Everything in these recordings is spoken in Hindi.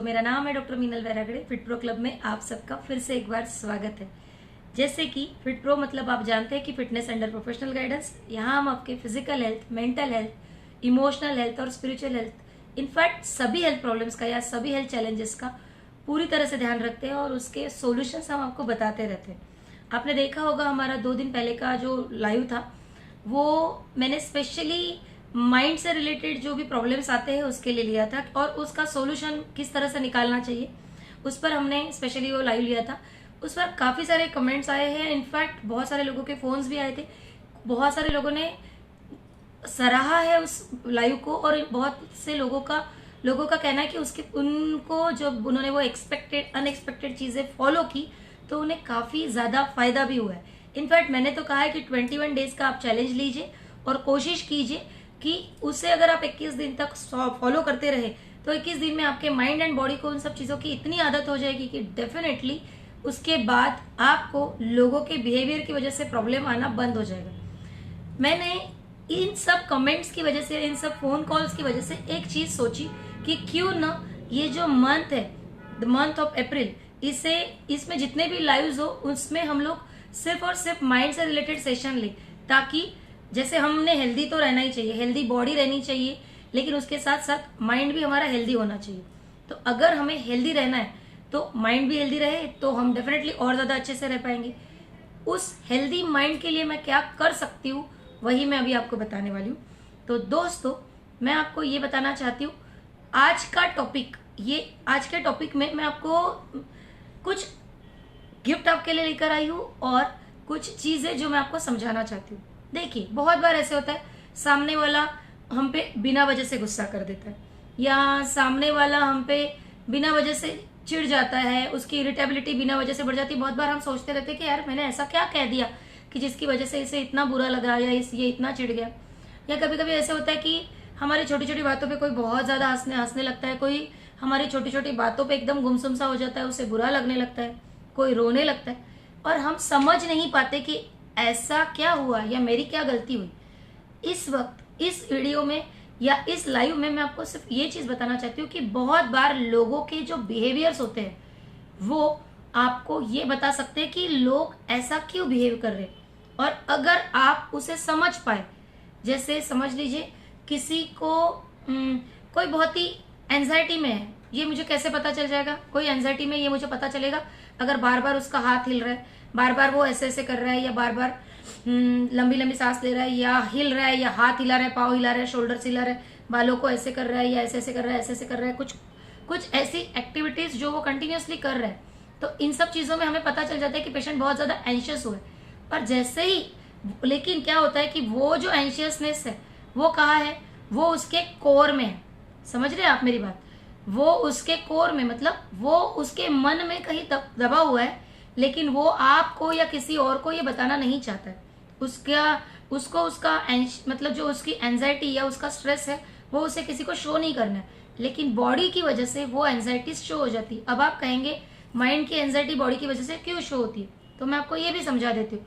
मेरा नाम है doctor Meenal Vairagade. Fit pro club में आप सबका फिर से एक बार स्वागत है। जैसे कि फिट प्रो मतलब आप जानते हैं कि फिटनेस अंडर प्रोफेशनल गाइडेंस। यहाँ हम आपके physical health, mental health, emotional health और स्पिरिचुअल हेल्थ, इनफैक्ट सभी हेल्थ प्रॉब्लम्स का या सभी हेल्थ चैलेंजेस का पूरी तरह से ध्यान रखते हैं और उसके सोल्यूशंस हम आपको बताते रहते हैं। आपने देखा होगा हमारा 2 दिन पहले का जो लाइव था वो मैंने स्पेशली माइंड से रिलेटेड जो भी प्रॉब्लम्स आते हैं उसके लिए लिया था और उसका सॉल्यूशन किस तरह से निकालना चाहिए उस पर हमने स्पेशली वो लाइव लिया था। उस पर काफी सारे कमेंट्स आए हैं, इनफैक्ट बहुत सारे लोगों के फोन्स भी आए थे। बहुत सारे लोगों ने सराहा है उस लाइव को और बहुत से लोगों का कहना है कि उसके उनको जब उन्होंने वो अनएक्सपेक्टेड चीजें फॉलो की तो उन्हें काफी ज्यादा फायदा भी हुआ है। इनफैक्ट मैंने तो कहा है कि 21 डेज का आप चैलेंज लीजिए और कोशिश कीजिए कि उसे अगर आप 21 दिन तक फॉलो करते रहे तो 21 दिन में आपके माइंड एंड बॉडी को उन सब चीजों की इतनी आदत हो जाएगी कि डेफिनेटली उसके बाद आपको लोगों के बिहेवियर की वजह से प्रॉब्लम आना बंद हो जाएगा। मैंने इन सब कमेंट्स की वजह से, इन सब फोन कॉल्स की वजह से एक चीज सोची कि क्यों ना ये जो मंथ है, द मंथ ऑफ अप्रैल, इसमें जितने भी लाइव्स हो उसमें हम लोग सिर्फ और सिर्फ माइंड से रिलेटेड सेशन ले, ताकि जैसे हमने हेल्दी तो रहना ही चाहिए, हेल्दी बॉडी रहनी चाहिए, लेकिन उसके साथ साथ माइंड भी हमारा हेल्दी होना चाहिए। तो अगर हमें हेल्दी रहना है तो माइंड भी हेल्दी रहे तो हम डेफिनेटली और ज्यादा अच्छे से रह पाएंगे। उस हेल्दी माइंड के लिए मैं क्या कर सकती हूँ वही मैं अभी आपको बताने वाली हूँ। तो दोस्तों, मैं आपको ये बताना चाहती हूँ, आज के टॉपिक में मैं आपको कुछ गिफ्ट आपके लिए लेकर आई हूँ और कुछ चीजें जो मैं आपको समझाना चाहती हूँ। देखिए, बहुत बार ऐसे होता है सामने वाला हम पे बिना वजह से गुस्सा कर देता है या सामने वाला हम पे बिना वजह से चिढ़ जाता है, उसकी इरिटेबिलिटी बिना वजह से बढ़ जाती है। बहुत बार हम सोचते रहते हैं कि यार मैंने ऐसा क्या कह दिया कि जिसकी वजह से इसे इतना बुरा लगा या ये इतना चिढ़ गया। या कभी कभी ऐसे होता है कि हमारी छोटी छोटी बातों पे कोई बहुत ज्यादा हंसने लगता है, कोई हमारी छोटी छोटी बातों पे एकदम गुमसुम सा हो जाता है, उसे बुरा लगने लगता है, कोई रोने लगता है और हम समझ नहीं पाते कि ऐसा क्या हुआ या मेरी क्या गलती हुई। इस वक्त इस वीडियो में या इस लाइव में मैं आपको सिर्फ ये चीज बताना चाहती हूँ कि बहुत बार लोगों के जो बिहेवियर्स होते हैं वो आपको ये बता सकते हैं कि लोग ऐसा क्यों बिहेव कर रहे हैं। और अगर आप उसे समझ पाए, जैसे समझ लीजिए किसी को कोई बहुत ही एंजाइटी में है, ये मुझे कैसे पता चल जाएगा? कोई एंजाइटी में ये मुझे पता चलेगा अगर बार बार उसका हाथ हिल रहा है, बार बार वो ऐसे ऐसे कर रहा है या बार बार लंबी लंबी सांस ले रहा है या हिल रहा है या हाथ हिला रहा है, पाँव हिला रहा है, शोल्डर हिला रहा है, बालों को ऐसे कर रहा है या ऐसे ऐसे कर रहा है, ऐसे ऐसे कर रहा है, कुछ ऐसी एक्टिविटीज जो वो कंटिन्यूअसली कर रहा है। तो इन सब चीजों में हमें पता चल जाता है कि पेशेंट बहुत ज्यादा एंशियस हुआ है। पर जैसे ही, लेकिन क्या होता है कि वो जो एंशियसनेस है वो कहाँ है? वो उसके कोर में है। समझ रहे हैं आप मेरी बात? वो उसके कोर में, मतलब वो उसके मन में कहीं दबा हुआ है, लेकिन वो आपको या किसी और को ये बताना नहीं चाहता है। उसका मतलब जो उसकी एंजाइटी या उसका स्ट्रेस है वो उसे किसी को शो नहीं करना है, लेकिन बॉडी की वजह से वो एंजाइटी शो हो जाती है। अब आप कहेंगे माइंड की एंजाइटी बॉडी की वजह से क्यों शो होती है? तो मैं आपको ये भी समझा देती हूँ।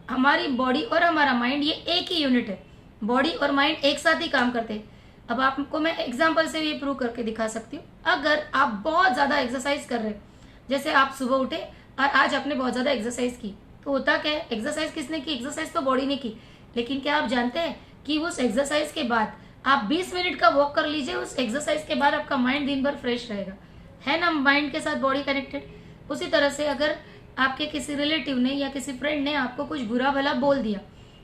हमारी बॉडी और हमारा माइंड ये एक ही यूनिट है। बॉडी और माइंड एक साथ ही काम करते हैं। अब आपको मैं एग्जाम्पल से ये प्रूव करके दिखा सकती हूँ। अगर आप बहुत ज्यादा एक्सरसाइज कर रहे हैं, जैसे आप सुबह उठे और आज आपने बहुत ज्यादा एक्सरसाइज की, तो होता क्या है? एक्सरसाइज किसने की? एक्सरसाइज तो बॉडी ने की, लेकिन क्या आप जानते हैं कि उस एक्सरसाइज के बाद आप 20 मिनट का वॉक कर लीजिए, उस एक्सरसाइज के बाद आपका माइंड दिन भर फ्रेश रहेगा। है ना माइंड के साथ बॉडी कनेक्टेड? उसी तरह से अगर आपके किसी रिलेटिव ने या किसी फ्रेंड ने आपको कुछ बुरा भला बोल दिया,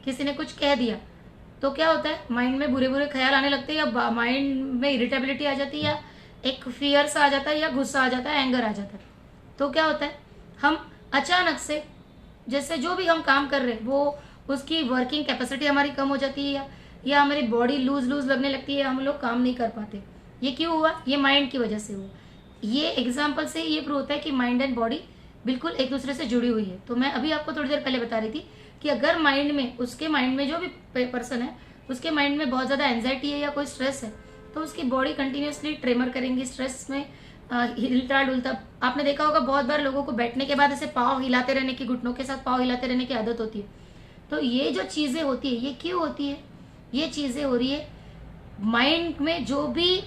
किसी ने कुछ कह दिया, तो क्या होता है? माइंड में बुरे बुरे ख्याल आने लगते हैं या माइंड में इरिटेबिलिटी आ जाती है या एक फियर सा आ जाता है या गुस्सा आ जाता है, एंगर आ जाता है। तो क्या होता है? हम अचानक से, जैसे जो भी हम काम कर रहे हैं वो उसकी वर्किंग कैपेसिटी हमारी कम हो जाती है या हमारी बॉडी लूज लगने लगती है, हम लोग काम नहीं कर पाते। ये क्यों हुआ? ये माइंड की वजह से हुआ। ये एग्जाम्पल से ये प्रूव होता है कि माइंड एंड बॉडी बिल्कुल एक दूसरे से जुड़ी हुई है। तो मैं अभी आपको थोड़ी देर पहले बता रही थी कि अगर माइंड में, उसके माइंड में, जो भी पर्सन है उसके माइंड में बहुत ज्यादा एंजाइटी है या कोई स्ट्रेस है, तो उसकी बॉडी कंटिन्यूअसली ट्रेमर करेंगी, स्ट्रेस में हिलता डुलता। आपने देखा होगा बहुत बार लोगों को बैठने के बाद ऐसे पाँव हिलाते रहने की, घुटनों के साथ पाँव हिलाते रहने की आदत होती है। तो ये जो चीजें होती है ये क्यों होती है? ये चीजें हो रही है माइंड में जो भी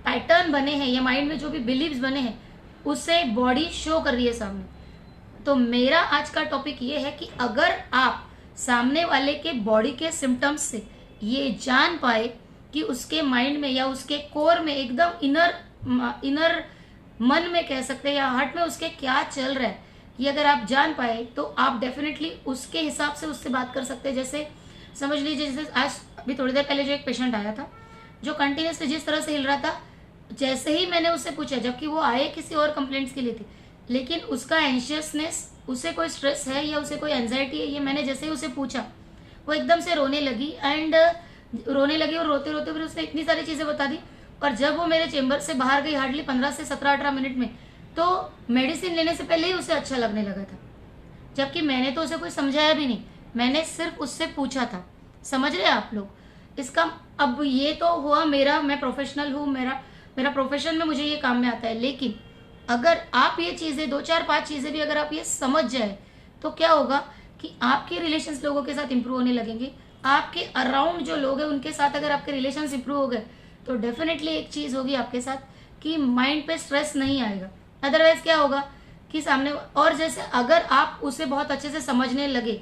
पैटर्न बने हैं या माइंड में जो भी बिलीव्स बने हैं उससे बॉडी शो कर रही है सामने। तो मेरा आज का टॉपिक ये है कि अगर आप सामने वाले के बॉडी के सिम्टम्स से ये जान पाए कि उसके माइंड में या उसके कोर में एकदम इनर मन में कह सकते हैं या हार्ट में उसके क्या चल रहा है, ये अगर आप जान पाए तो आप डेफिनेटली उसके हिसाब से उससे बात कर सकते हैं। जैसे समझ लीजिए, जैसे आज अभी थोड़ी देर पहले जो एक पेशेंट आया था जो कंटिन्यूसली जिस तरह से हिल रहा था, जैसे ही मैंने उससे पूछा, जबकि वो आए किसी और कंप्लेंट्स के लिए थी, लेकिन उसका एंशियसनेस, उसे कोई स्ट्रेस है या उसे कोई एंजाइटी है, ये मैंने जैसे ही उसे पूछा वो एकदम से रोने लगी और रोते रोते फिर उसने इतनी सारी चीजें बता दी। और जब वो मेरे चेंबर से बाहर गई हार्डली 15 से 17-18 मिनट में, तो मेडिसिन लेने से पहले ही उसे अच्छा लगने लगा था, जबकि मैंने तो उसे कोई समझाया भी नहीं, मैंने सिर्फ उससे पूछा था। समझ रहे हैं आप लोग इसका? अब ये तो हुआ मैं प्रोफेशनल हूँ, मेरा प्रोफेशन में मुझे ये काम में आता है, लेकिन अगर आप ये चीजें 2-4-5 चीजें भी अगर आप ये समझ जाए तो क्या होगा कि आपके रिलेशंस लोगों के साथ इंप्रूव होने लगेंगे। आपके अराउंड जो लोग हैं उनके साथ अगर आपके रिलेशंस इंप्रूव हो गए तो डेफिनेटली एक चीज होगी आपके साथ कि माइंड पे स्ट्रेस नहीं आएगा। अदरवाइज क्या होगा कि सामने, और जैसे अगर आप उसे बहुत अच्छे से समझने लगे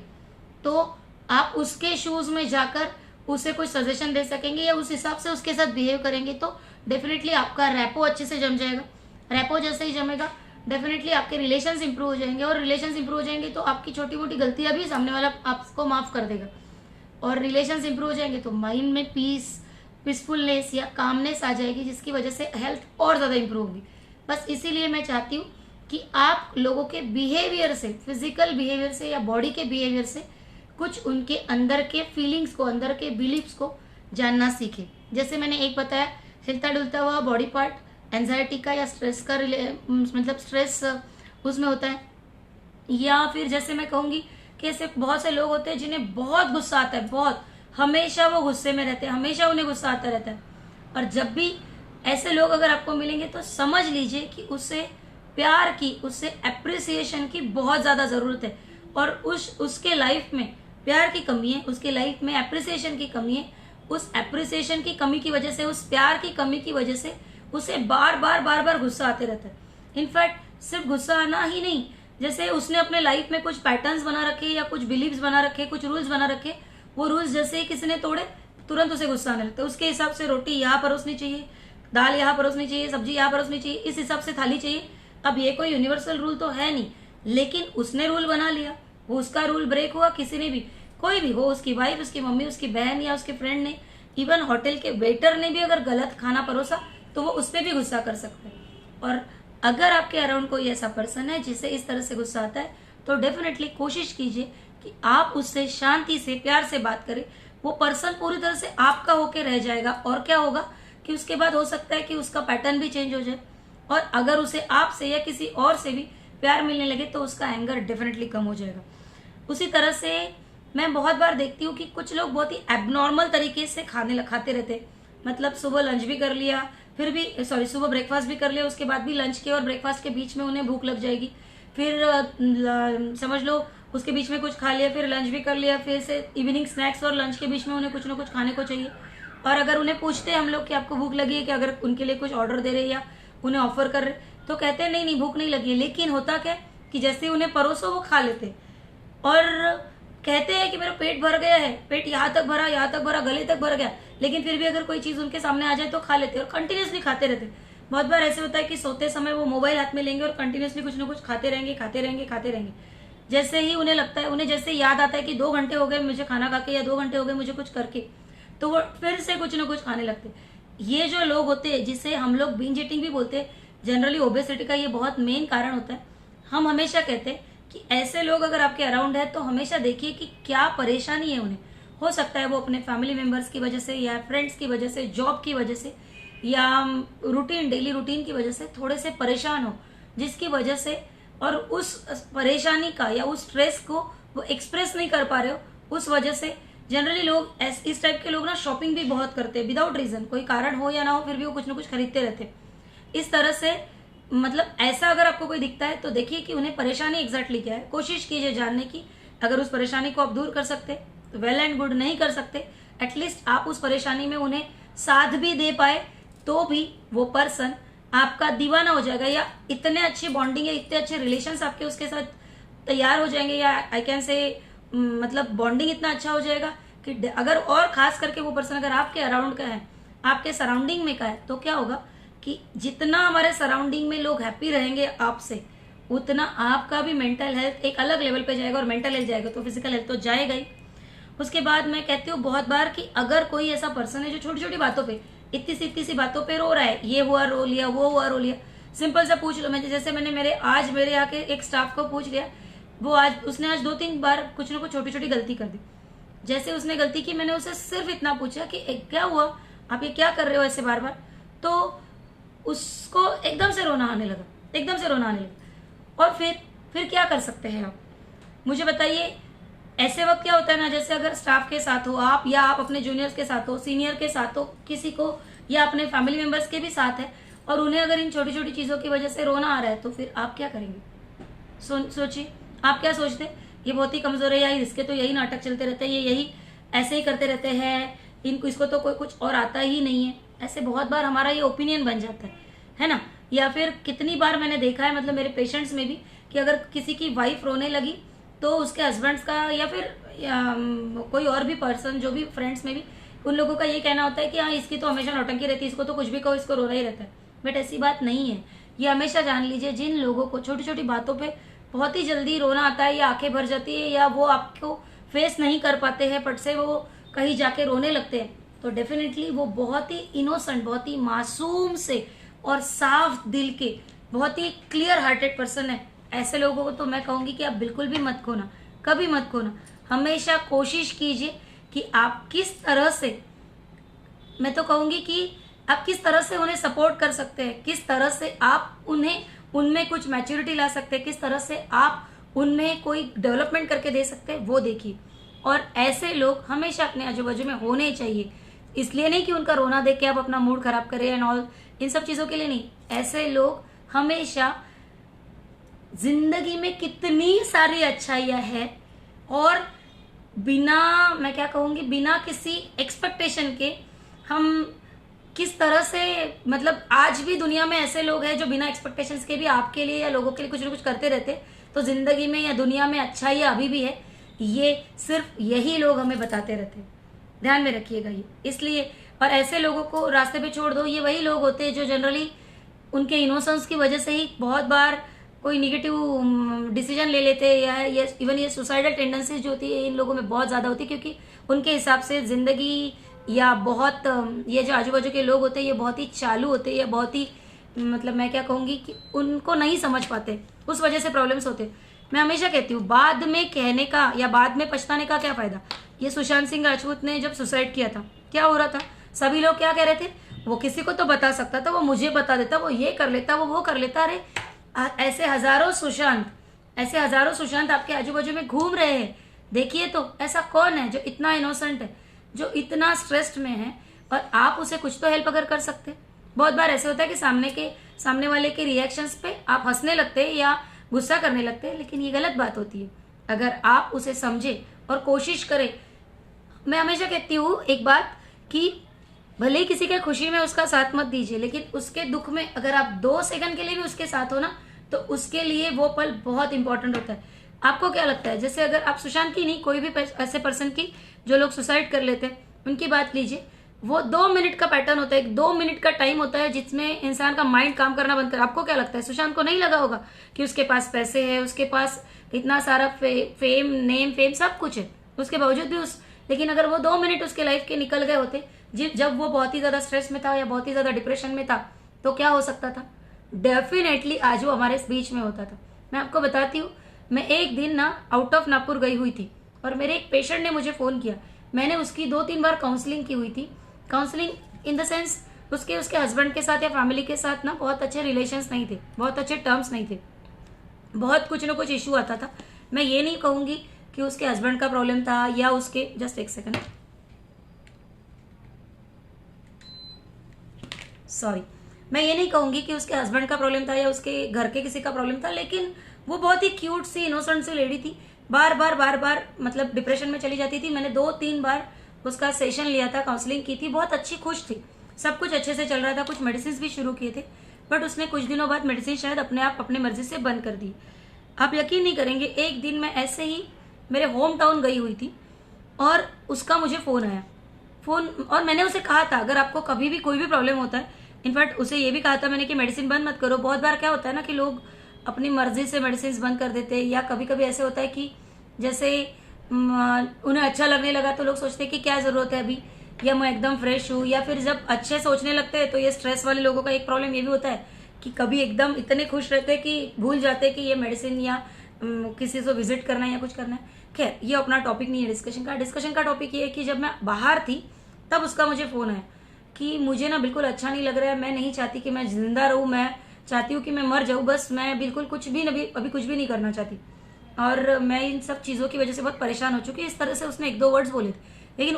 तो आप उसके शूज में जाकर उसे कोई सजेशन दे सकेंगे या उस हिसाब से उसके साथ बिहेव करेंगे, तो डेफिनेटली आपका रैपो अच्छे से जम जाएगा। रैपो जैसे ही जमेगा डेफिनेटली आपके रिलेशंस इंप्रूव हो जाएंगे, और रिलेशंस इंप्रूव हो जाएंगे तो आपकी छोटी मोटी गलतियां भी सामने वाला आपको माफ कर देगा। और रिलेशंस इंप्रूव हो जाएंगे तो माइंड में पीसफुलनेस या कामनेस आ जाएगी, जिसकी वजह से हेल्थ और ज्यादा इंप्रूव होगी। बस इसीलिए मैं चाहती हूँ कि आप लोगों के बिहेवियर से, फिजिकल बिहेवियर से या बॉडी के बिहेवियर से कुछ उनके अंदर के फीलिंग्स को, अंदर के बिलीव्स को जानना सीखें। जैसे मैंने एक बताया, हिलता डुलता हुआ बॉडी पार्ट एंजाइटी का या स्ट्रेस का मतलब स्ट्रेस उसमें होता है। या फिर जैसे मैं कहूंगी कि ऐसे बहुत से लोग होते हैं जिन्हें बहुत गुस्सा आता है, बहुत, हमेशा वो गुस्से में रहते हैं, हमेशा उन्हें गुस्सा आता रहता है। और जब भी ऐसे लोग अगर आपको मिलेंगे तो समझ लीजिए कि उससे प्यार की, उससे अप्रिसिएशन की बहुत ज्यादा जरूरत है, और उसके लाइफ में प्यार की कमी है, उसके लाइफ में अप्रिसिएशन की कमी है। उस अप्रिसिएशन की कमी की वजह से, उस प्यार की कमी की वजह से उसे बार बार गुस्सा आते रहता है। इनफैक्ट सिर्फ गुस्सा आना ही नहीं, जैसे उसने अपने लाइफ में कुछ पैटर्न्स बना रखे या कुछ बिलीव्स बना रखे, कुछ रूल्स बना रखे, वो रूल्स जैसे ही किसी ने तोड़े तुरंत उसे गुस्सा आने लगता है। उसके हिसाब से रोटी यहाँ परोसनी चाहिए, दाल यहाँ परोसनी चाहिए, सब्जी यहाँ परोसनी चाहिए, इस हिसाब से थाली चाहिए। अब ये कोई यूनिवर्सल रूल तो है नहीं, लेकिन उसने रूल बना लिया, वो उसका रूल ब्रेक हुआ, किसी ने भी, कोई भी हो, उसकी वाइफ, उसकी मम्मी, उसकी बहन या उसके फ्रेंड ने, इवन होटल के वेटर ने भी अगर गलत खाना परोसा तो वो उस पर भी गुस्सा कर सकता है। और अगर आपके अराउंड कोई ऐसा पर्सन है जिसे इस तरह से गुस्सा आता है तो डेफिनेटली कोशिश कीजिए कि आप उससे शांति से, प्यार से बात करें। वो पर्सन पूरी तरह से आपका होके रह जाएगा, और क्या होगा कि उसके बाद हो सकता है कि उसका पैटर्न भी चेंज हो जाए, और अगर उसे आपसे या किसी और से भी प्यार मिलने लगे तो उसका एंगर डेफिनेटली कम हो जाएगा। उसी तरह से मैं बहुत बार देखती हूँ कि कुछ लोग बहुत ही एबनॉर्मल तरीके से खाते रहते, मतलब सुबह लंच भी कर लिया, फिर भी सुबह ब्रेकफास्ट भी कर लिया, उसके बाद भी लंच के और ब्रेकफास्ट के बीच में उन्हें भूख लग जाएगी, फिर समझ लो उसके बीच में कुछ खा लिया, फिर लंच भी कर लिया, फिर से इवनिंग स्नैक्स और लंच के बीच में उन्हें कुछ ना कुछ खाने को चाहिए। और अगर उन्हें पूछते हैं हम लोग कि आपको भूख लगी है, कि अगर उनके लिए कुछ ऑर्डर दे रहे या उन्हें ऑफर कर रहे, तो कहते हैं नहीं भूख नहीं लगी है। लेकिन होता क्या कि जैसे उन्हें परोसो वो खा लेते और कहते हैं कि मेरा पेट भर गया है, पेट यहाँ तक भरा, गले तक भर गया, लेकिन फिर भी अगर कोई चीज उनके सामने आ जाए तो खा लेते और कंटिन्यूसली खाते रहते। बहुत बार ऐसे होता है कि सोते समय वो मोबाइल हाथ में लेंगे और कंटिन्यूसली कुछ ना कुछ खाते रहेंगे। जैसे ही उन्हें लगता है, उन्हें जैसे याद आता है कि 2 घंटे हो गए मुझे खाना खा के, या 2 घंटे हो गए मुझे कुछ करके, तो वो फिर से कुछ ना कुछ खाने लगते। ये जो लोग होते हैं जिसे हम लोग बिंज ईटिंग भी बोलते हैं, जनरली ओबेसिटी का ये बहुत मेन कारण होता है। हम हमेशा कहते हैं कि ऐसे लोग अगर आपके अराउंड है तो हमेशा देखिए कि क्या परेशानी है उन्हें। हो सकता है वो अपने फैमिली मेंबर्स की वजह से, या फ्रेंड्स की वजह से, जॉब की वजह से, या डेली रूटीन की वजह से थोड़े से परेशान हो, जिसकी वजह से, और उस परेशानी का या उस स्ट्रेस को वो एक्सप्रेस नहीं कर पा रहे हो, उस वजह से जनरली लोग इस टाइप के लोग ना शॉपिंग भी बहुत करते हैं विदाउट रीजन, कोई कारण हो या ना हो फिर भी वो कुछ ना कुछ खरीदते रहते। इस तरह से मतलब ऐसा अगर आपको कोई दिखता है तो देखिए कि उन्हें परेशानी एग्जैक्टली क्या है, कोशिश कीजिए जानने की। अगर उस परेशानी को आप दूर कर सकते तो वेल एंड गुड, नहीं कर सकते एटलीस्ट आप उस परेशानी में उन्हें साथ भी दे पाए, तो भी वो पर्सन आपका दीवाना हो जाएगा, या इतने अच्छे बॉन्डिंग है, इतने अच्छे रिलेशंस आपके उसके साथ तैयार हो जाएंगे, या आई कैन से मतलब बॉन्डिंग इतना अच्छा हो जाएगा कि अगर, और खास करके वो पर्सन अगर आपके अराउंड का है, आपके सराउंडिंग में का है, तो क्या होगा कि जितना हमारे सराउंडिंग में लोग हैप्पी रहेंगे आपसे, उतना आपका भी मेंटल हेल्थ एक अलग लेवल पे जाएगा, और मेंटल हेल्थ जाएगा तो फिजिकल हेल्थ तो जाएगा ही। उसके बाद मैं कहती हूँ बहुत बार कि अगर कोई ऐसा पर्सन है जो छोटी छोटी बातों पे, इतनी सी बातों पे रो रहा है, ये हुआ रो लिया, वो हुआ रो लिया, सिंपल सा पूछ लो। मैं जैसे मैंने मेरे यहाँ के एक स्टाफ को पूछ लिया, वो उसने आज 2-3 बार कुछ ना कुछ छोटी छोटी गलती कर दी। जैसे उसने गलती की, मैंने उसे सिर्फ इतना पूछा कि क्या हुआ, आप ये क्या कर रहे हो ऐसे बार बार, तो उसको एकदम से रोना आने लगा। और फिर क्या कर सकते हैं आप, मुझे बताइए। ऐसे वक्त क्या होता है ना, जैसे अगर स्टाफ के साथ हो आप, या आप अपने जूनियर्स के साथ हो, सीनियर के साथ हो, किसी को, या अपने फैमिली मेंबर्स के भी साथ है, और उन्हें अगर इन छोटी छोटी चीजों की वजह से रोना आ रहा है, तो फिर आप क्या करेंगे? सोचिए, आप क्या सोचते हैं? ये बहुत ही कमजोर है, या इसके तो यही नाटक चलते रहते हैं, ये यही ऐसे ही करते रहते हैं, इसको तो कोई कुछ और आता ही नहीं है। ऐसे बहुत बार हमारा ये ओपिनियन बन जाता है ना। या फिर कितनी बार मैंने देखा है, मतलब मेरे पेशेंट्स में भी, कि अगर किसी की वाइफ रोने लगी तो उसके हस्बैंड्स का, या फिर कोई और भी पर्सन, जो भी फ्रेंड्स में भी, उन लोगों का ये कहना होता है कि हाँ, इसकी तो हमेशा नौटंकी रहती है, इसको तो कुछ भी कहो, इसको रोना ही रहता है। बट ऐसी बात नहीं है। ये हमेशा जान लीजिए, जिन लोगों को छोटी छोटी बातों पे बहुत ही जल्दी रोना आता है, या आंखें भर जाती है, या वो आपको फेस नहीं कर पाते हैं, पट से वो कहीं जाके रोने लगते हैं, तो डेफिनेटली वो बहुत ही इनोसेंट, बहुत ही मासूम से और साफ दिल के, बहुत ही क्लियर हार्टेड पर्सन है। ऐसे लोगों को तो मैं कहूंगी कि आप बिल्कुल भी मत खोना, कभी मत खोना। हमेशा कोशिश कीजिए कि आप किस तरह से, मैं तो कहूंगी कि आप किस तरह से उन्हें सपोर्ट कर सकते हैं, किस तरह से आप उन्हें, उनमें कुछ मैच्योरिटी ला सकते हैं, किस तरह से आप उनमें कोई डेवलपमेंट करके दे सकते हैं, वो देखिए। और ऐसे लोग हमेशा अपने आजू बाजू में होने चाहिए। इसलिए नहीं कि उनका रोना देख के आप अपना मूड खराब करें एंड ऑल, इन सब चीजों के लिए नहीं। ऐसे लोग हमेशा, जिंदगी में कितनी सारी अच्छाइयां है, और बिना, मैं क्या कहूंगी, बिना किसी एक्सपेक्टेशन के हम किस तरह से, मतलब आज भी दुनिया में ऐसे लोग हैं जो बिना एक्सपेक्टेशंस के भी आपके लिए या लोगों के लिए कुछ ना कुछ करते रहते। तो जिंदगी में या दुनिया में अच्छाइयां अभी भी है, ये सिर्फ यही लोग हमें बताते रहते हैं। ध्यान में रखिएगा ये। इसलिए, और ऐसे लोगों को रास्ते पे छोड़ दो। ये वही लोग होते हैं जो जनरली उनके इनोसेंस की वजह से ही बहुत बार कोई निगेटिव डिसीजन ले लेते हैं, या ये इवन ये सुसाइडल टेंडेंसीज जो होती है इन लोगों में बहुत ज्यादा होती है, क्योंकि उनके हिसाब से जिंदगी, या बहुत ये जो आजू बाजू के लोग होते हैं ये बहुत ही चालू होते हैं, या बहुत ही, मतलब मैं क्या कहूंगी कि उनको नहीं समझ पाते, उस वजह से प्रॉब्लम्स होते। मैं हमेशा कहती हूँ, बाद में कहने का या बाद में पछताने का क्या फायदा। ये सुशांत सिंह राजपूत ने जब सुसाइड किया था, क्या हो रहा था, सभी लोग क्या कह रहे थे, वो किसी को तो बता सकता था, वो मुझे बता देता, वो ये कर लेता, वो कर लेता। अरे ऐसे हजारों सुशांत आपके आजू बाजू में घूम रहे हैं। देखिए तो ऐसा कौन है जो इतना इनोसेंट है, जो इतना स्ट्रेस्ड में है, और आप उसे कुछ तो हेल्प अगर कर सकते। बहुत बार ऐसे होता है कि सामने वाले के रिएक्शंस पे आप हंसने लगते हैं या गुस्सा करने लगते हैं, लेकिन ये गलत बात होती है। अगर आप उसे समझे और कोशिश करें, मैं हमेशा कहती हूँ एक बात कि भले ही किसी के खुशी में उसका साथ मत दीजिए, लेकिन उसके दुख में अगर आप 2 सेकंड के लिए भी उसके साथ हो ना, तो उसके लिए वो पल बहुत इंपॉर्टेंट होता है। आपको क्या लगता है, जैसे अगर आप सुशांत की नहीं, कोई भी ऐसे पर्सन की जो लोग सुसाइड कर लेते हैं, उनकी बात लीजिए, वो 2 मिनट का पैटर्न होता है, 2 मिनट का टाइम होता है जिसमें इंसान का माइंड काम करना बंद कर। आपको क्या लगता है, सुशांत को नहीं लगा होगा कि उसके पास पैसे है, उसके पास इतना सारा फेम सब कुछ है, उसके बावजूद भी लेकिन अगर वो 2 मिनट उसके लाइफ के निकल गए होते, जब वो बहुत ही ज्यादा स्ट्रेस में था या बहुत ही ज्यादा डिप्रेशन में था, तो क्या हो सकता था, डेफिनेटली आज वो हमारे बीच में होता था। मैं आपको बताती हूँ, मैं एक दिन ना आउट ऑफ नागपुर गई हुई थी, और मेरे एक पेशेंट ने मुझे फोन किया। मैंने उसकी 2-3 बार काउंसलिंग की हुई थी। काउंसलिंग इन द सेंस, उसके हस्बैंड के साथ या फैमिली के साथ ना बहुत अच्छे रिलेशंस नहीं थे, बहुत अच्छे टर्म्स नहीं थे, बहुत कुछ ना कुछ इशू आता था। मैं ये नहीं कहूंगी कि उसके हस्बैंड का प्रॉब्लम था, या उसके, जस्ट एक सेकंड, सॉरी, मैं ये नहीं कहूंगी कि उसके हस्बैंड का प्रॉब्लम था या उसके घर के किसी का प्रॉब्लम था, लेकिन वो बहुत ही क्यूट सी इनोसेंट सी लेडी थी। बार बार मतलब डिप्रेशन में चली जाती थी। मैंने 2-3 बार उसका सेशन लिया था, काउंसलिंग की थी, बहुत अच्छी खुश थी। सब कुछ अच्छे से चल रहा था, कुछ मेडिसिन भी शुरू किए थे, बट उसने कुछ दिनों बाद मेडिसिन शायद अपने आप अपने मर्जी से बंद कर दी। आप यकीन नहीं करेंगे, एक दिन मैं ऐसे ही मेरे होम टाउन गई हुई थी और उसका मुझे फोन आया। फोन, और मैंने उसे कहा था अगर आपको कभी भी कोई भी प्रॉब्लम होता है, इनफैक्ट उसे ये भी कहा था मैंने कि मेडिसिन बंद मत करो। बहुत बार क्या होता है ना कि लोग अपनी मर्जी से मेडिसिन बंद कर देते हैं, या कभी कभी ऐसे होता है कि जैसे उन्हें अच्छा लगने लगा तो लोग सोचते हैं कि क्या जरूरत है अभी, या मैं एकदम फ्रेश हूँ। या फिर जब अच्छे सोचने लगते हैं तो ये स्ट्रेस वाले लोगों का एक प्रॉब्लम ये भी होता है कि कभी एकदम इतने खुश रहते हैं कि भूल जाते हैं कि ये मेडिसिन या किसी से विजिट करना है या कुछ करना है। खैर, ये अपना टॉपिक नहीं है डिस्कशन का टॉपिक ये है कि जब मैं बाहर थी तब उसका मुझे फोन आया कि मुझे ना बिल्कुल अच्छा नहीं लग रहा है, मैं नहीं चाहती कि मैं जिंदा रहूं, मैं चाहती हूँ कि मैं मर जाऊं, बस मैं बिल्कुल कुछ भी अभी कुछ भी नहीं करना चाहती, और मैं इन सब चीजों की वजह से बहुत परेशान हो चुकी। इस तरह से उसने एक दो वर्ड्स बोले थे, लेकिन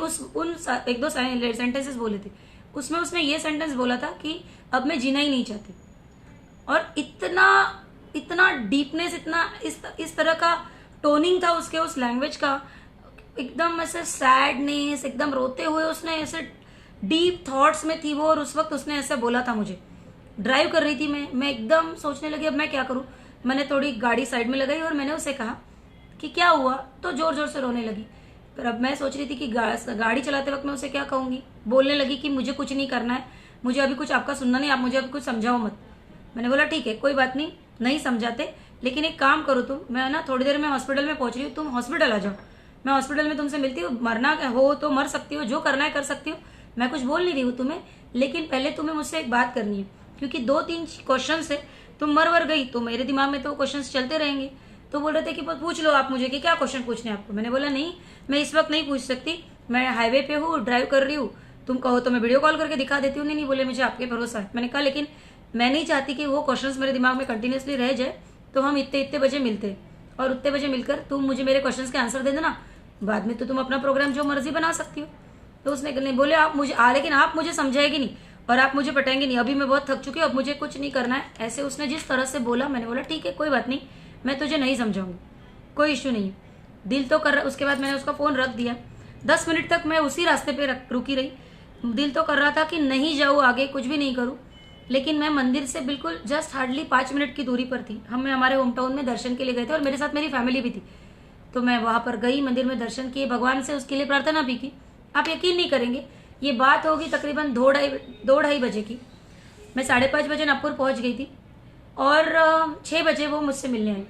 एक दो सेंटेंसेस बोले थे। उसमें उसने ये सेंटेंस बोला था कि अब मैं जीना ही नहीं चाहती। और इतना इतना डीपनेस, इतना इस तरह का टोनिंग था उसके उस लैंग्वेज का, एकदम ऐसे सैडनेस, एकदम रोते हुए उसने ऐसे डीप थॉट्स में थी वो, और उस वक्त उसने ऐसे बोला था मुझे। ड्राइव कर रही थी मैं एकदम सोचने लगी अब मैं क्या करूं। मैंने थोड़ी गाड़ी साइड में लगाई और मैंने उसे कहा कि क्या हुआ, तो जोर जोर से रोने लगी। पर अब मैं सोच रही थी कि गाड़ी चलाते वक्त मैं उसे क्या कहूंगी। बोलने लगी कि मुझे कुछ नहीं करना है, मुझे अभी कुछ आपका सुनना नहीं, आप मुझे अभी कुछ समझाओ मत। मैंने बोला ठीक है, कोई बात नहीं, नहीं समझाते, लेकिन एक काम करो तुम, मैं ना थोड़ी देर में हॉस्पिटल में पहुंच रही हूँ, तुम हॉस्पिटल आ जाओ, मैं हॉस्पिटल में तुमसे मिलती हूँ। मरना हो तो मर सकती हो, जो करना है कर सकती हो, मैं कुछ बोल नहीं रही हूँ तुम्हें, लेकिन पहले तुम्हें मुझसे एक बात करनी है, क्योंकि 2-3 क्वेश्चन से तुम मर वर गई तो मेरे दिमाग में तो क्वेश्चन चलते रहेंगे। तो बोल रहे थे कि पूछ लो आप मुझे कि क्या क्वेश्चन पूछने हैं आपको। मैंने बोला नहीं, मैं इस वक्त नहीं पूछ सकती, मैं हाईवे पे हूँ, ड्राइव कर रही हूँ, तुम कहो तो मैं वीडियो कॉल करके दिखा देती हूँ। नहीं बोले मुझे आपके भरोसा है। मैंने कहा लेकिन मैं नहीं चाहती कि वो क्वेश्चंस मेरे दिमाग में कंटिन्यूसली रह जाए, तो हम इतने इतने बजे मिलते हैं, और उतने बजे मिलकर तुम मुझे मेरे क्वेश्चंस के आंसर दे देना, बाद में तो तुम अपना प्रोग्राम जो मर्जी बना सकती हो। तो उसने नहीं बोले आप मुझे लेकिन आप मुझे समझाएगी नहीं और आप मुझे पटाएंगे नहीं, अभी मैं बहुत थक चुकी हूँ, अब मुझे कुछ नहीं करना है। ऐसे उसने जिस तरह से बोला, मैंने बोला ठीक है कोई बात नहीं, मैं तुझे नहीं समझाऊंगी, कोई इश्यू नहीं। दिल तो कर रहा, उसके बाद मैंने उसका फोन रख दिया। 10 मिनट तक मैं उसी रास्ते पे रुकी रही। दिल तो कर रहा था कि नहीं जाऊँ आगे, कुछ भी नहीं करूँ, लेकिन मैं मंदिर से बिल्कुल जस्ट हार्डली 5 मिनट की दूरी पर थी। हम हमारे होम टाउन में दर्शन के लिए गए थे और मेरे साथ मेरी फैमिली भी थी। तो मैं वहां पर गई, मंदिर में दर्शन किए, भगवान से उसके लिए प्रार्थना भी की। आप यकीन नहीं करेंगे, ये बात होगी तकरीबन 2-2:30 बजे की। मैं 5:30 बजे नागपुर पहुंच गई थी और 6 बजे वो मुझसे मिलने आई।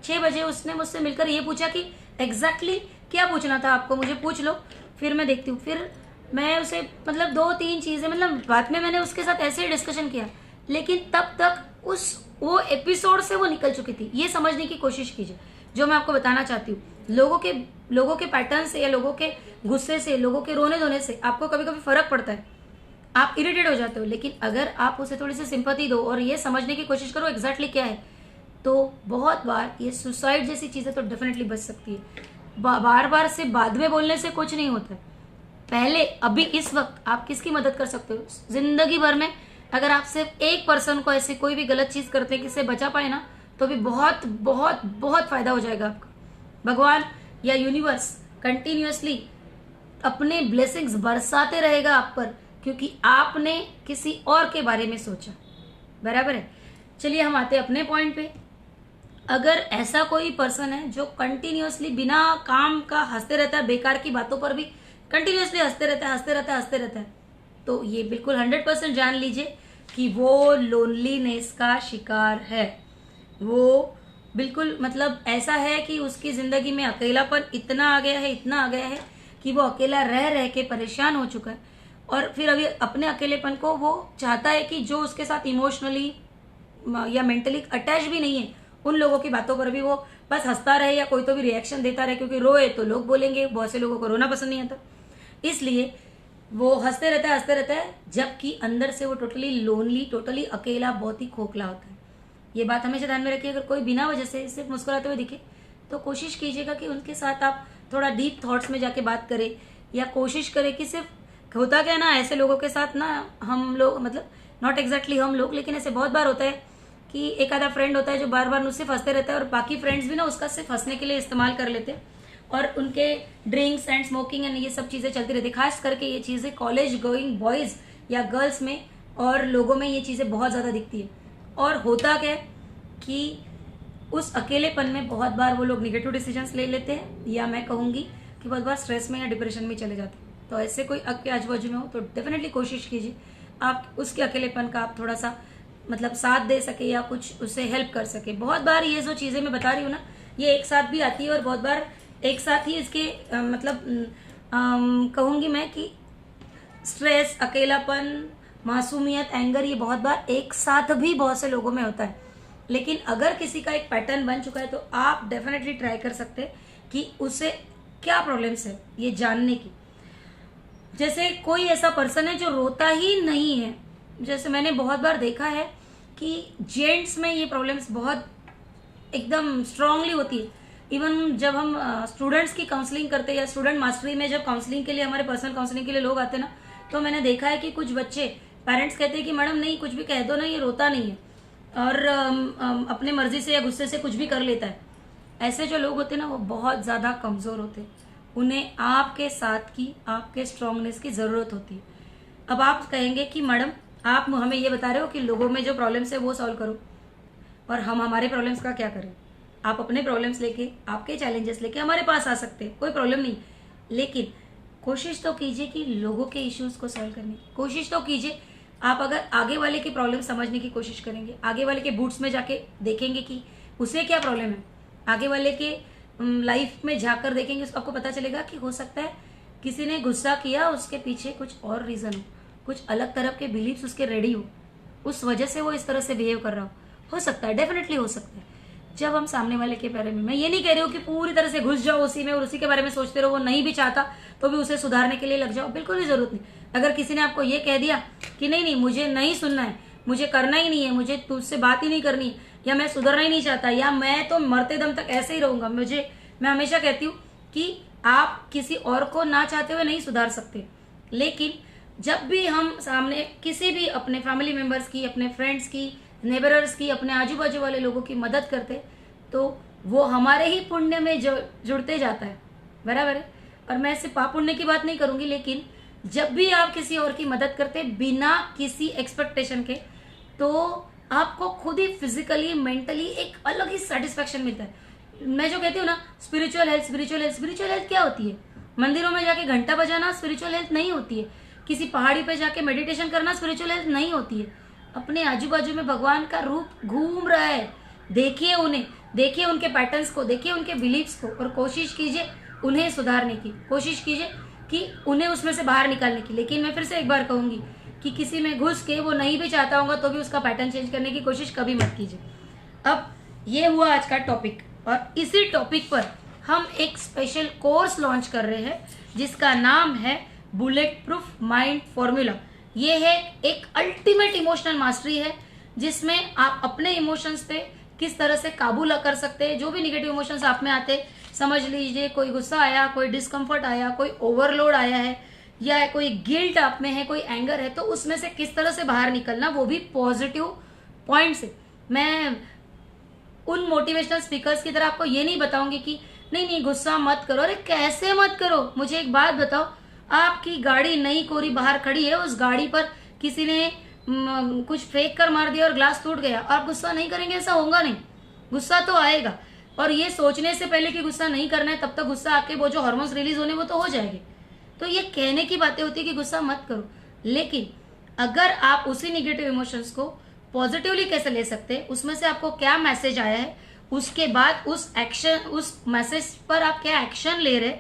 6 बजे उसने मुझसे मिलकर ये पूछा कि एग्जैक्टली क्या पूछना था आपको, मुझे पूछ लो, फिर मैं देखती हूँ। फिर मैं उसे मतलब 2-3 चीजें, मतलब बाद में मैंने उसके साथ ऐसे ही डिस्कशन किया, लेकिन तब तक वो एपिसोड से वो निकल चुकी थी। ये समझने की कोशिश कीजिए जो मैं आपको बताना चाहती हूँ। लोगों के पैटर्न से या लोगों के गुस्से से, लोगों के रोने धोने से आपको कभी कभी फर्क पड़ता है, आप इरिटेट हो जाते हो, लेकिन अगर आप उसे थोड़ी सी सिंपैथी दो और ये समझने की कोशिश करो एग्जैक्टली क्या है, तो बहुत बार ये सुसाइड जैसी चीजें तो डेफिनेटली बच सकती है। बार बार से बाद में बोलने से कुछ नहीं होता है। पहले अभी इस वक्त आप किसकी मदद कर सकते हो जिंदगी भर में, अगर आप सिर्फ एक पर्सन को ऐसे कोई भी गलत चीज करते हैं किससे बचा पाए ना, तो भी बहुत बहुत बहुत फायदा हो जाएगा आपका। भगवान या यूनिवर्स कंटिन्यूअसली अपने ब्लेसिंग्स बरसाते रहेगा आप पर, क्योंकि आपने किसी और के बारे में सोचा। बराबर है। चलिए हम आते हैं अपने पॉइंट पे। अगर ऐसा कोई पर्सन है जो कंटिन्यूअसली बिना काम का हंसते रहता है, बेकार की बातों पर भी कंटिन्यूअसली हंसते रहता है, तो ये बिल्कुल 100% जान लीजिए कि वो लोनलीनेस का शिकार है। वो बिल्कुल मतलब ऐसा है कि उसकी जिंदगी में अकेलापन इतना आ गया है कि वो अकेला रह रह के परेशान हो चुका है, और फिर अभी अपने अकेलेपन को वो चाहता है कि जो उसके साथ इमोशनली या मेंटली अटैच भी नहीं है, उन लोगों की बातों पर भी वो बस हंसता रहे या कोई तो भी रिएक्शन देता रहे, क्योंकि रोए तो लोग बोलेंगे, बहुत से लोगों को रोना पसंद नहीं आता, इसलिए वो हंसते रहता है, जबकि अंदर से वो टोटली लोनली, टोटली अकेला, बहुत ही खोखला होता है। ये बात हमेशा ध्यान में रखिए। अगर कोई बिना वजह से सिर्फ मुस्कुराते हुए दिखे तो कोशिश कीजिएगा कि उनके साथ आप थोड़ा डीप थॉट्स में जाके बात करें, या कोशिश करें कि सिर्फ होता क्या ना, ऐसे लोगों के साथ ना हम लोग, मतलब नॉट एग्जैक्टली हम लोग, लेकिन ऐसे बहुत बार होता है कि एक आधा फ्रेंड होता है जो बार बार मुझसे हंसते रहता है, और बाकी फ्रेंड्स भी ना उसका सिर्फ हंसने के लिए इस्तेमाल कर लेते हैं, और उनके ड्रिंक्स एंड स्मोकिंग एंड ये सब चीजें चलती रहती है। खास करके ये चीजें कॉलेज गोइंग बॉयज या गर्ल्स में और लोगों में ये चीज़ें बहुत ज़्यादा दिखती है। और होता क्या है कि उस अकेलेपन में बहुत बार वो लोग निगेटिव डिसीजंस ले लेते हैं, या मैं कहूँगी कि बहुत बार स्ट्रेस में या डिप्रेशन में चले जाते हैं। तो ऐसे कोई आपके आजू बाजू में हो तो डेफिनेटली कोशिश कीजिए आप उसके अकेलेपन का आप थोड़ा सा मतलब साथ दे सके या कुछ उससे हेल्प कर सके। बहुत बार ये जो चीज़ें मैं बता रही हूँ ना, ये एक साथ भी आती है और बहुत बार एक साथ ही इसके कहूँगी मैं कि स्ट्रेस, अकेलापन, मासूमियत, एंगर, ये बहुत बार एक साथ भी बहुत से लोगों में होता है। लेकिन अगर किसी का एक पैटर्न बन चुका है तो आप डेफिनेटली ट्राई कर सकते हैं कि उसे क्या प्रॉब्लम्स है ये जानने की। जैसे कोई ऐसा पर्सन है जो रोता ही नहीं है, जैसे मैंने बहुत बार देखा है कि जेंट्स में ये प्रॉब्लम्स बहुत एकदम स्ट्रांगली होती है। इवन जब हम स्टूडेंट्स की काउंसलिंग करते हैं या स्टूडेंट मास्टरी में जब काउंसलिंग के लिए हमारे पर्सनल काउंसलिंग के लिए लोग आते हैं ना, तो मैंने देखा है कि कुछ बच्चे पेरेंट्स कहते हैं कि मैडम नहीं कुछ भी कह दो ना, ये रोता नहीं है और अपने मर्जी से या गुस्से से कुछ भी कर लेता है। ऐसे जो लोग होते हैं ना वो बहुत ज्यादा कमजोर होते हैं, उन्हें आपके साथ की, आपके स्ट्रांगनेस की जरूरत होती है। अब आप कहेंगे कि मैडम आप हमें ये बता रहे हो कि लोगों में जो प्रॉब्लम्स है वो सॉल्व करो और हम हमारे प्रॉब्लम्स का क्या करें। आप अपने प्रॉब्लम्स लेके, आपके चैलेंजेस लेके हमारे पास आ सकते हैं, कोई प्रॉब्लम नहीं, लेकिन कोशिश तो कीजिए कि लोगों के इश्यूज को सॉल्व करने की कोशिश तो कीजिए। आप अगर आगे वाले की प्रॉब्लम समझने की कोशिश करेंगे, आगे वाले के बूट्स में जाके देखेंगे कि उसे क्या प्रॉब्लम है, आगे वाले के लाइफ में जाकर देखेंगे, उसको आपको पता चलेगा कि हो सकता है किसी ने गुस्सा किया, उसके पीछे कुछ और रीजन हो, कुछ अलग तरह के बिलीव्स उसके रेडी हो, उस वजह से वो इस तरह से बिहेव कर रहा हो सकता है, डेफिनेटली हो सकता है। जब हम सामने वाले के बारे में, मैं ये नहीं कह रही हूँ कि पूरी तरह से घुस जाओ उसी में और उसी के बारे में सोचते रहो, वो नहीं भी चाहता तो भी उसे सुधारने के लिए लग जाओ, बिल्कुल भी जरूरत नहीं। अगर किसी ने आपको ये कह दिया कि नहीं नहीं मुझे नहीं सुनना है, मुझे करना ही नहीं है, मुझे तुझसे बात ही नहीं करनी, या मैं सुधरना ही नहीं चाहता, या मैं तो मरते दम तक ऐसे ही रहूंगा, मैं हमेशा कहती हूँ कि आप किसी और को ना चाहते हुए नहीं सुधार सकते, लेकिन जब भी हम सामने किसी भी अपने फैमिली मेंबर्स की, अपने फ्रेंड्स की, नेबरर्स की, अपने आजू बाजू वाले लोगों की मदद करते तो वो हमारे ही पुण्य में जुड़ते जाता है, बराबर है। और मैं सिर्फ पाप पुण्य की बात नहीं करूंगी, लेकिन जब भी आप किसी और की मदद करते बिना किसी एक्सपेक्टेशन के, तो आपको खुद ही फिजिकली, मेंटली एक अलग ही सेटिस्फेक्शन मिलता है। मैं जो कहती हूँ ना spiritual health, spiritual health, spiritual health क्या होती है? मंदिरों में जाके घंटा बजाना स्पिरिचुअल हेल्थ नहीं होती है, किसी पहाड़ी पे जाके मेडिटेशन करना स्पिरिचुअल हेल्थ नहीं होती है। अपने आजू बाजू में भगवान का रूप घूम रहा है, देखिए उन्हें, देखिए उनके पैटर्न्स को, देखिए उनके बिलीव्स को, और कोशिश कीजिए उन्हें सुधारने की, कोशिश कीजिए कि उन्हें उसमें से बाहर निकालने की। लेकिन मैं फिर से एक बार कहूंगी कि किसी में घुस के वो नहीं भी चाहता होगा तो भी उसका पैटर्न चेंज करने की कोशिश कभी मत कीजिए। अब ये हुआ आज का टॉपिक, और इसी टॉपिक पर हम एक स्पेशल कोर्स लॉन्च कर रहे हैं जिसका नाम है बुलेट प्रूफ माइंड फॉर्मूला। ये है एक अल्टीमेट इमोशनल मास्टरी है जिसमें आप अपने इमोशंस पे किस तरह से काबू कर सकते हैं। जो भी निगेटिव इमोशंस आप में आते, समझ लीजिए कोई गुस्सा आया, कोई डिस्कम्फर्ट आया, कोई ओवरलोड आया है, या कोई गिल्ट आप में है, कोई एंगर है, तो उसमें से किस तरह से बाहर निकलना, वो भी पॉजिटिव पॉइंट से। मैं उन मोटिवेशनल स्पीकर्स की तरह आपको ये नहीं बताऊंगी कि नहीं नहीं गुस्सा मत करो। अरे कैसे मत करो? मुझे एक बात बताओ, आपकी गाड़ी नई कोरी बाहर खड़ी है, उस गाड़ी पर किसी ने कुछ फेंक कर मार दिया और ग्लास टूट गया, आप गुस्सा नहीं करेंगे? ऐसा होगा नहीं, गुस्सा तो आएगा। और ये सोचने से पहले कि गुस्सा नहीं करना है, तब तक गुस्सा आके वो जो हार्मोन्स रिलीज होने वो तो हो जाएंगे। तो ये कहने की बातें होती है कि गुस्सा मत करो, लेकिन अगर आप उसी निगेटिव इमोशंस को पॉजिटिवली कैसे ले सकते हैं, उसमें से आपको क्या मैसेज आया है, उसके बाद उस एक्शन, उस मैसेज पर आप क्या एक्शन ले रहे,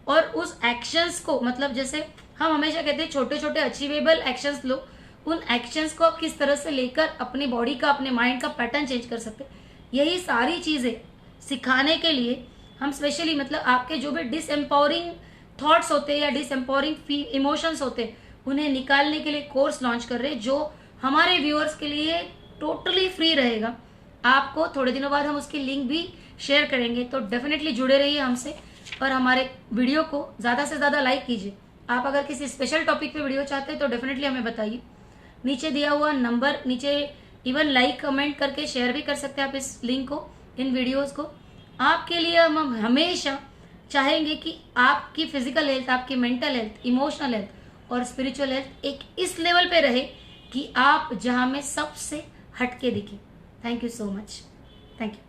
और उस एक्शंस को, मतलब जैसे हम हमेशा कहते हैं छोटे छोटे अचीवेबल एक्शंस लो, उन एक्शंस को आप किस तरह से लेकर अपनी बॉडी का, अपने माइंड का पैटर्न चेंज कर सकते हैं। यही सारी चीजें सिखाने के लिए हम स्पेशली, मतलब आपके जो भी डिसएम्पावरिंग थॉट्स होते हैं या डिसएम्पावरिंग इमोशंस होते हैं, उन्हें निकालने के लिए कोर्स लॉन्च कर रहे हैं जो हमारे व्यूअर्स के लिए टोटली फ्री रहेगा। आपको थोड़े दिनों बाद हम उसकी लिंक भी शेयर करेंगे, तो डेफिनेटली जुड़े रहिए हमसे और हमारे वीडियो को ज्यादा से ज्यादा लाइक कीजिए। आप अगर किसी स्पेशल टॉपिक पे वीडियो चाहते हैं तो डेफिनेटली हमें बताइए। नीचे दिया हुआ नंबर, नीचे इवन लाइक कमेंट करके शेयर भी कर सकते हैं आप इस लिंक को, इन वीडियोस को। आपके लिए हम हमेशा चाहेंगे कि आपकी फिजिकल हेल्थ, आपकी मेंटल हेल्थ, इमोशनल हेल्थ और स्पिरिचुअल हेल्थ एक इस लेवल पे रहे कि आप जहां में सबसे हटके दिखे। Thank you so much. Thank you.